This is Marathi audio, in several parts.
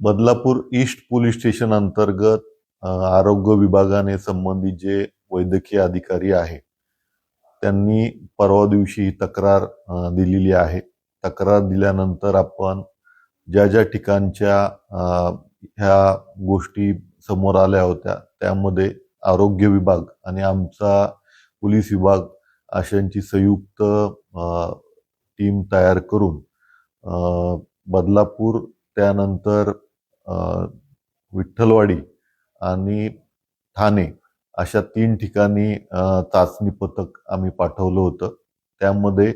बदलापूर ईस्ट पोलीस स्टेशन अंतर्गत आरोग्य विभागाने संबंधित जे वैद्यकीय अधिकारी आहे त्यांनी परवा दिवशी ही तक्रार दिलेली आहे. तक्रार दिल्यानंतर आपण ज्या ज्या ठिकाणच्या ह्या गोष्टी समोर आल्या होत्या त्यामध्ये आरोग्य विभाग आणि आमचा पोलीस विभाग अशांची संयुक्त टीम तयार करून बदलापूर त्यानंतर विठ्ठलवाडी आणि ठाणे अशा 3 ठिकाणी चाचणी पथक आम्ही पाठवलं होतं. त्यामध्ये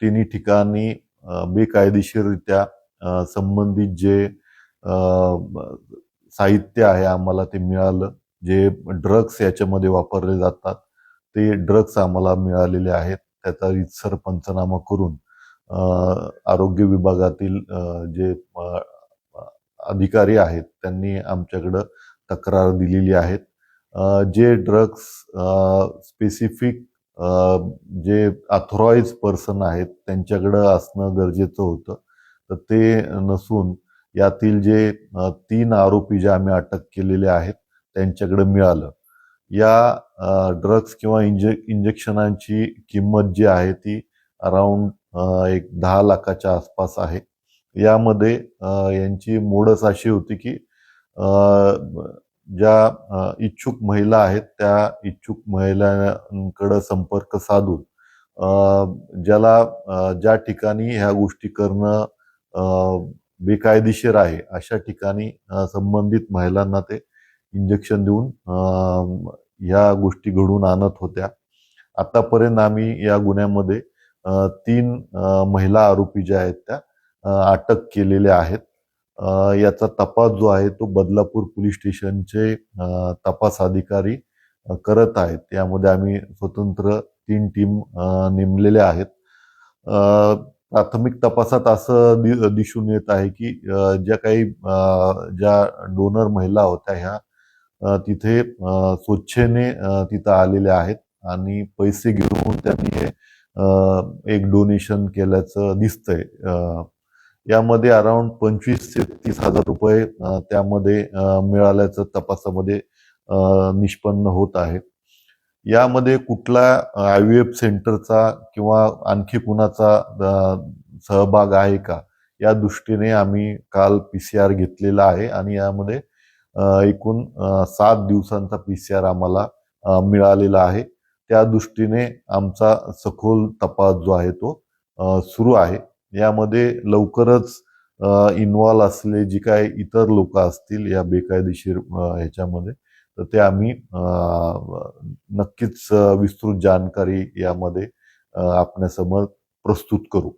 तिन्ही ठिकाणी बेकायदेशीररित्या संबंधित जे साहित्य आहे आम्हाला ते मिळालं. जे ड्रग्स याच्यामध्ये वापरले जातात ते ड्रग्स आम्हाला मिळालेले आहेत. त्याचा रीतसर पंचनामा करून आरोग्य विभागातील जे अधिकारी आहेत त्यांनी आमच्याकडं तक्रार दिलेली आहेत. जे ड्रग्स स्पेसिफिक जे ऑथराइज पर्सन आहेत त्यांच्याकडं असणं गरजेचं होतं, तर ते नसून यातील जे 3 आरोपी जे आम्ही अटक केलेले आहेत त्यांच्याकडे मिळालं. या ड्रग्स किंवा इंजेक्शनांची किंमत जी आहे ती अराउंड एक 10 लाखाच्या आसपास आहे. यामध्ये यांची मोडच अशी होती की ज्या इच्छुक महिला आहेत त्या इच्छुक महिलांकडे संपर्क साधून ज्या ठिकाणी ह्या गोष्टी करणं बेकायदेशीर आहे अशा ठिकाणी संबंधित महिलांना ते इंजेक्शन देऊन ह्या गोष्टी घडून आणत होत्या. आतापर्यंत आम्ही या गुन्ह्यामध्ये 3 महिला आरोपी ज्या आहेत त्या अटक केलेल्या आहेत. याचा तपास जो आहे तो बदलापूर पोलीस स्टेशनचे तपास अधिकारी करत आहेत. यामध्ये आम्ही स्वतंत्र 3 टीम नेमलेल्या आहेत. प्राथमिक तपासात असं दिसून येत आहे की ज्या डोनर महिला होत्या ह्या तिथे स्वेच्छेने तिथं आलेल्या आहेत आणि पैसे घेऊन त्यांनी एक डोनेशन केल्याचं दिसतंय. यामध्ये अराउंड 25 ते 30 हजार रुपये त्यामध्ये मिळाल्याचं तपासामध्ये निष्पन्न होत आहे. यामध्ये कुठला IVF सेंटरचा किंवा आणखी कुणाचा सहभाग आहे का या दृष्टीने आम्ही काल PCR घेतलेला आहे आणि यामध्ये एकूण 7 दिवसांचा PCR आम्हाला मिळालेला आहे. त्या दृष्टीने आमचा सखोल तपास जो आहे तो सुरू आहे. यामध्ये लवकरच इन्व्हॉल्व असलेले जी काही इतर लोक असतील या बेकायदेशीर ह्याच्यामध्ये तर ते आम्ही नक्कीच विस्तृत जानकारी यामध्ये आपल्यासमोर प्रस्तुत करू.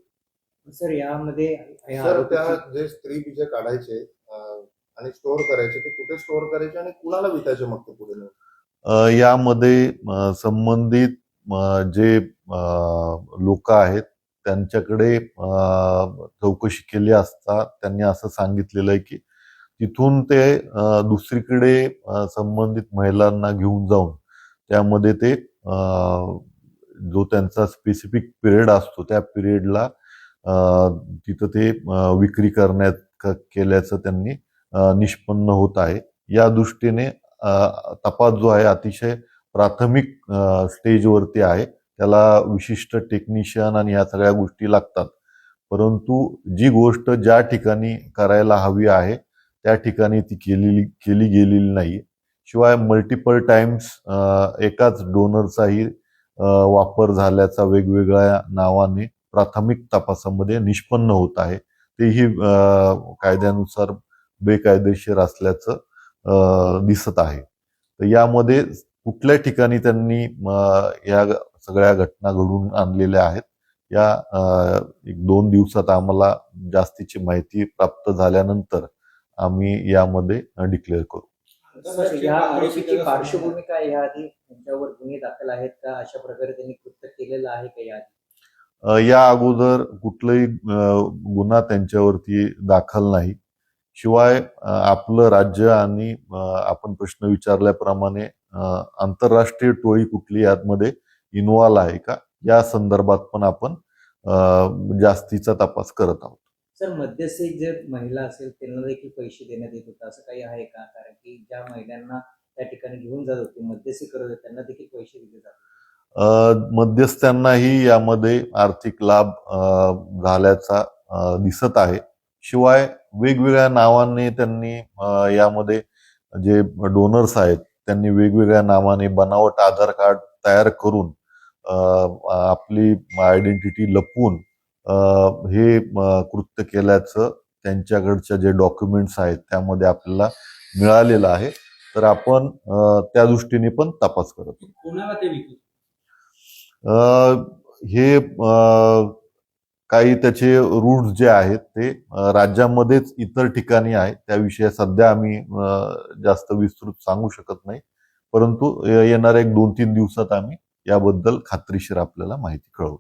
सर यामध्ये त्या जे स्त्री बीज काढायचे आणि स्टोअर करायचे ते कुठे स्टोअर करायचे आणि कुणाला विकायचे मग ते पुढे? यामध्ये संबंधित जे लोक आहेत त्यांच्याकडे चौकशी केली असता त्यांनी असं सांगितलेलं आहे की तिथून ते दुसरीकडे संबंधित महिलांना घेऊन जाऊन त्यामध्ये ते जो त्यांचा स्पेसिफिक पिरियड असतो त्या पिरियडला तिथं ते विक्री करण्यात केल्याचं त्यांनी निष्पन्न होत आहे. या दृष्टीने तपास जो आहे अतिशय प्राथमिक स्टेजवरती आहे. त्याला विशिष्ट टेक्निशियन आणि ह्या सगळ्या गोष्टी लागतात. परंतु जी गोष्ट ज्या ठिकाणी करायला हवी आहे त्या ठिकाणी ती केली गेलेली नाही. शिवाय मल्टिपल टाइम्स एकाच डोनरचाही वापर झाल्याचा वेगवेगळ्या नावाने प्राथमिक तपासामध्ये निष्पन्न होत आहे. तेही कायद्यानुसार बेकायदेशीर असल्याचं दिसत आहे. तर यामध्ये कुठल्या ठिकाणी त्यांनी या सगळ्या घटना घडून आणलेल्या आहेत या 1-2 दिवसात आम्हाला जास्तीची माहिती प्राप्त झाल्यानंतर आम्ही यामध्ये डिक्लेअर करू. सर या आरोपीची पार्श्वभूमी काय याआधी त्यांच्यावर गुन्हे दाखल आहेत का? अशा प्रकारे त्यांनी कृत्य केलेलं आहे का याआधी? या अगोदर कुठलाही गुन्हा त्यांच्यावरती दाखल नाही. शिवाय आपलं राज्य आणि आपण प्रश्न विचारल्याप्रमाणे आंतरराष्ट्रीय टोळी कुठली यामध्ये इन्व्हॉल्व आहे का या संदर्भात पण आपण जास्तीचा तपास करत आहोत. सर, मध्यस्थी जे महिला असेल त्यांना देखील पैसे देण्यात येत होतं असं काही आहे का? कारण की ज्या महिलांना त्या ठिकाणी घेऊन जात होते, मध्यस्थी करत होते, त्यांना देखील पैसे दिले जातात. मध्यस्थ्यांनाही यामध्ये आर्थिक लाभ झाल्याचा दिसत आहे. शिवाय वेगवेगळ्या नावाने त्यांनी यामध्ये जे डोनर्स आहेत त्यांनी वेगवेगळ्या नावाने बनावट आधार कार्ड तयार करून आपली आयडेंटिटी लपवून हे कृत्य केल्याचं त्यांच्याकडच्या जे डॉक्युमेंट्स आहेत त्यामध्ये आपल्याला मिळालेलं आहे. तर आपण त्या दृष्टीने पण तपास करत आहोत. कोणाला ते विकत? हे काही त्याचे रूट्स जे आहेत ते राज्यामध्येच इतर ठिकाणी आहेत. त्याविषयी सध्या आम्ही जास्त विस्तृत सांगू शकत नाही, परंतु येणाऱ्या 1-2-3 दिवसात आम्ही याबद्दल खात्रीशीर आपल्याला माहिती कळवू.